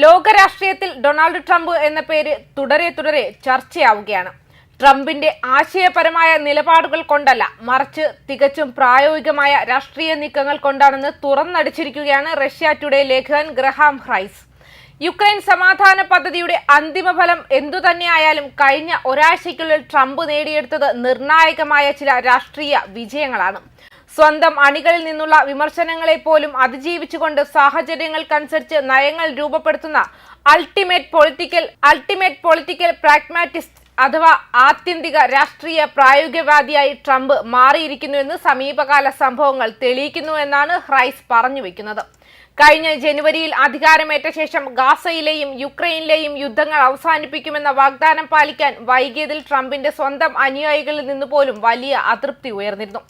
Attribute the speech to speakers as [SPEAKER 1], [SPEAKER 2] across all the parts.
[SPEAKER 1] ലോകരാഷ്ട്രീയത്തിൽ Donald Trump എന്ന പേര് തുടരെ ചർച്ചയാവുകയാണ്. ട്രംപിന്റെ ആശയപരമായ നിലപാടുകൾ കൊണ്ടല്ല, മറിച്ച് തികച്ചും പ്രായോഗികമായ രാഷ്ട്രീയ നീക്കങ്ങൾ കൊണ്ടാണെന്ന് തുറന്നടിച്ചിരിക്കുകയാണ് റഷ്യ ടുഡേ ലേഖകൻ ഗ്രഹാം റൈസ്. യുക്രൈൻ സമാധാന പദ്ധതിയുടെ അന്തിമ ഫലം എന്തുതന്നെയായാലും കഴിഞ്ഞ ഒരാഴ്ചയ്ക്കുള്ളിൽ ട്രംപ് നേടിയെടുത്തത് നിർണായകമായ ചില രാഷ്ട്രീയ വിജയങ്ങളാണ്. സ്വന്തം അണികളിൽ നിന്നുള്ള വിമർശനങ്ങളെ പോലും അതിജീവിച്ചുകൊണ്ട് സാഹചര്യങ്ങൾക്കനുസരിച്ച് നയങ്ങൾ രൂപപ്പെടുത്തുന്ന അൾട്ടിമേറ്റ് പൊളിറ്റിക്കൽ പ്രാഗ്മാറ്റിസ്റ്റ് അഥവാ ആത്യന്തിക രാഷ്ട്രീയ പ്രായോഗികവാദിയായി ട്രംപ് മാറിയിരിക്കുന്നുവെന്ന് സമീപകാല സംഭവങ്ങൾ തെളിയിക്കുന്നു എന്നാണ് റൈസ് പറഞ്ഞു വെക്കുന്നത്. കഴിഞ്ഞ ജനുവരിയിൽ അധികാരമേറ്റ ശേഷം ഗാസയിലെയും യുക്രൈനിലെയും യുദ്ധങ്ങൾ അവസാനിപ്പിക്കുമെന്ന വാഗ്ദാനം പാലിക്കാൻ വൈകിയതിൽ ട്രംപിന്റെ സ്വന്തം അനുയായികളിൽ നിന്ന് പോലും വലിയ അതൃപ്തി ഉയർന്നിരുന്നു.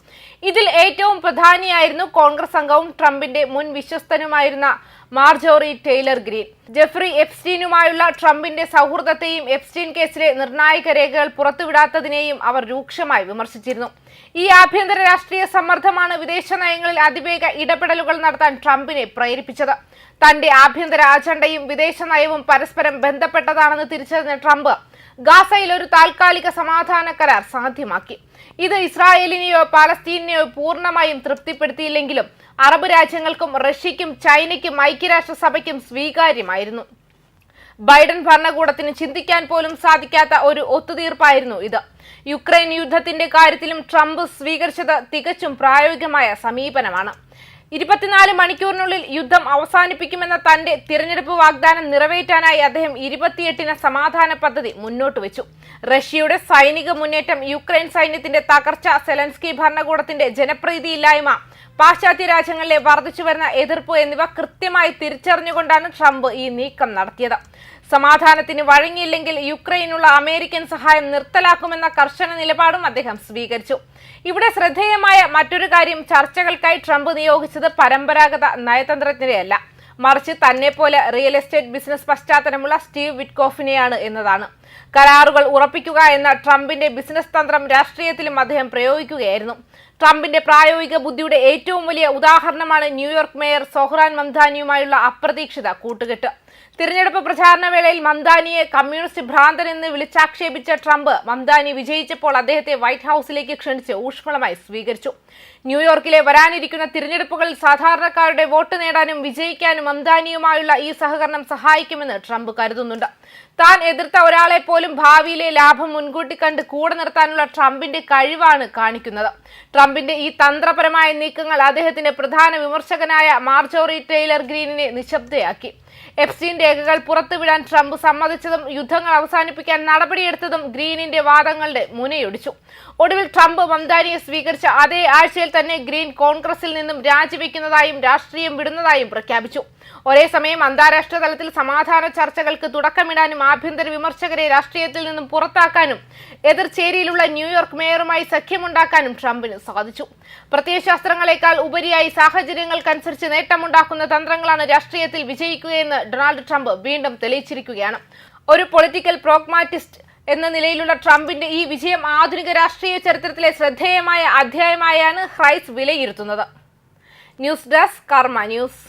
[SPEAKER 1] ഇതിൽ ഏറ്റവും പ്രധാനിയായിരുന്നു കോൺഗ്രസ് അംഗവും ട്രംപിന്റെ മുൻ വിശ്വസ്തനുമായിരുന്ന മാർജോറി ടെയ്ലർ ഗ്രീൻ. ജെഫ്രി എപ്സ്റ്റീനുമായുള്ള ട്രംപിന്റെ സൗഹൃദത്തെയും എപ്സ്റ്റീൻ കേസിലെ നിർണായക രേഖകൾ പുറത്തുവിടാത്തതിനെയും അവർ രൂക്ഷമായി വിമർശിച്ചിരുന്നു. ഈ ആഭ്യന്തര രാഷ്ട്രീയ സമ്മർദ്ദമാണ് വിദേശ നയങ്ങളിൽ അതിവേഗ ഇടപെടലുകൾ നടത്താൻ ട്രംപിനെ പ്രേരിപ്പിച്ചത്. തന്റെ ആഭ്യന്തര അജണ്ടയും വിദേശ നയവും പരസ്പരം ബന്ധപ്പെട്ടതാണെന്ന് തിരിച്ചറിഞ്ഞ ട്രംപ് ഗാസയിൽ ഒരു താൽക്കാലിക സമാധാന കരാർ സാധ്യമാക്കി. ഇത് ഇസ്രായേലിനെയോ പാലസ്തീനെയോ പൂർണ്ണമായും തൃപ്തിപ്പെടുത്തിയില്ലെങ്കിലും അറബ് രാജ്യങ്ങൾക്കും റഷ്യയ്ക്കും ചൈനയ്ക്കും ഐക്യരാഷ്ട്രസഭയ്ക്കും സ്വീകാര്യമായിരുന്നു. ബൈഡൻ ഭരണകൂടത്തിന് ചിന്തിക്കാൻ പോലും സാധിക്കാത്ത ഒരു ഒത്തുതീർപ്പായിരുന്നു ഇത്. യുക്രൈൻ യുദ്ധത്തിന്റെ കാര്യത്തിലും ട്രംപ് സ്വീകരിച്ചത് തികച്ചും പ്രായോഗികമായ സമീപനമാണ്. 24 മണിക്കൂറിനുള്ളിൽ യുദ്ധം അവസാനിപ്പിക്കുമെന്ന തന്റെ തിരഞ്ഞെടുപ്പ് വാഗ്ദാനം നിറവേറ്റാനായി അദ്ദേഹം 28-ന് സമാധാന പദ്ധതി മുന്നോട്ട് വെച്ചു. റഷ്യയുടെ സൈനിക മുന്നേറ്റം, യുക്രൈൻ സൈന്യത്തിന്റെ തകർച്ച, സെലൻസ്കി ഭരണകൂടത്തിന്റെ ജനപ്രീതിയില്ലായ്മ, പാശ്ചാത്യ രാജ്യങ്ങളിലെ വർദ്ധിച്ചുവരുന്ന എതിർപ്പ് എന്നിവ കൃത്യമായി തിരിച്ചറിഞ്ഞുകൊണ്ടാണ് ട്രംപ് ഈ നീക്കം നടത്തിയത്. സമാധാനത്തിന് വഴങ്ങിയില്ലെങ്കിൽ യുക്രൈനുള്ള അമേരിക്കൻ സഹായം നിർത്തലാക്കുമെന്ന കർശന നിലപാടും അദ്ദേഹം സ്വീകരിച്ചു. ഇവിടെ ശ്രദ്ധേയമായ മറ്റൊരു കാര്യം, ചർച്ചകൾക്കായി ട്രംപ് നിയോഗിച്ചത് പരമ്പരാഗത നയതന്ത്രജ്ഞരെയല്ല, മറിച്ച് തന്നെ പോലെ റിയൽ എസ്റ്റേറ്റ് ബിസിനസ് പശ്ചാത്തലമുള്ള സ്റ്റീവ് വിറ്റ്കോഫിനെയാണ് എന്നതാണ്. കരാറുകൾ ഉറപ്പിക്കുക എന്ന ട്രംപിന്റെ ബിസിനസ് തന്ത്രം രാഷ്ട്രീയത്തിലും അദ്ദേഹം പ്രയോഗിക്കുകയായിരുന്നു. ട്രംപിന്റെ പ്രായോഗിക ബുദ്ധിയുടെ ഏറ്റവും വലിയ ഉദാഹരണമാണ് ന്യൂയോർക്ക് മേയർ സോഹ്റാൻ മംദാനിയുമായുള്ള അപ്രതീക്ഷിത കൂട്ടുകെട്ട്. തിരഞ്ഞെടുപ്പ് പ്രചാരണ വേളയിൽ മംദാനിയെ കമ്മ്യൂണിസ്റ്റ് ഭ്രാന്തൻ എന്ന് വിളിച്ചാക്ഷേപിച്ച ട്രംപ് മംദാനി വിജയിച്ചപ്പോൾ അദ്ദേഹത്തെ വൈറ്റ് ഹൌസിലേക്ക് ക്ഷണിച്ച് ഊഷ്മളമായി സ്വീകരിച്ചു. ന്യൂയോർക്കിലെ വരാനിരിക്കുന്ന തിരഞ്ഞെടുപ്പുകളിൽ സാധാരണക്കാരുടെ വോട്ട് നേടാനും വിജയിക്കാനും മംദാനിയുമായുള്ള ഈ സഹകരണം സഹായിക്കുമെന്ന് ട്രംപ് കരുതുന്നുണ്ട്. താൻ എതിർത്ത ഒരാളെ പോലും ഭാവിയിലെ ലാഭം മുൻകൂട്ടി കണ്ട് കൂടെ നിർത്താനുള്ള ട്രംപിന്റെ കഴിവാണ് കാണിക്കുന്നത്. ട്രംപിന്റെ ഈ തന്ത്രപരമായ നീക്കങ്ങൾ അദ്ദേഹത്തിന്റെ പ്രധാന വിമർശകനായ മാർജോറി ടെയ്ലർ ഗ്രീനിനെ നിശബ്ദയാക്കി. എപ്സ്റ്റീൻ രേഖകൾ പുറത്തുവിടാൻ ട്രംപ് സമ്മതിച്ചതും യുദ്ധങ്ങൾ അവസാനിപ്പിക്കാൻ നടപടിയെടുത്തതും ഗ്രീനിന്റെ വാദങ്ങളുടെ മുനയൊടിച്ചു. ഒടുവിൽ ട്രംപ് മംദാനിയെ സ്വീകരിച്ച അതേ ആഴ്ചയിൽ തന്നെ ഗ്രീൻ കോൺഗ്രസിൽ നിന്നും രാജിവെക്കുന്നതായും രാഷ്ട്രീയം വിടുന്നതായും പ്രഖ്യാപിച്ചു. ഒരേ സമയം അന്താരാഷ്ട്ര തലത്തിൽ സമാധാന ചർച്ചകൾക്ക് തുടക്കമിടാനും ആഭ്യന്തര വിമർശകരെ രാഷ്ട്രീയത്തിൽ നിന്നും പുറത്താക്കാനും എതിർചേരിയിലുള്ള ന്യൂയോർക്ക് മേയറുമായി സഖ്യമുണ്ടാക്കാനും ട്രംപിന് സാധിച്ചു. പ്രത്യയശാസ്ത്രങ്ങളെക്കാൾ ഉപരിയായി സാഹചര്യങ്ങൾക്കനുസരിച്ച് നേട്ടമുണ്ടാക്കുന്ന തന്ത്രങ്ങളാണ് രാഷ്ട്രീയത്തിൽ വിജയിക്കുകയെന്ന് ഡൊണാൾഡ് ട്രംപ് വീണ്ടും തെളിയിച്ചിരിക്കുകയാണ്. ഒരു പൊളിറ്റിക്കൽ പ്രോഗ്മാറ്റിസ്റ്റ് എന്ന നിലയിലുള്ള ട്രംപിന്റെ ഈ വിജയം ആധുനിക രാഷ്ട്രീയ ചരിത്രത്തിലെ ശ്രദ്ധേയമായ അധ്യായമായാണ് റൈസ് വിലയിരുത്തുന്നത്. ന്യൂസ് ഡെസ്ക് കർമ്മ ന്യൂസ്.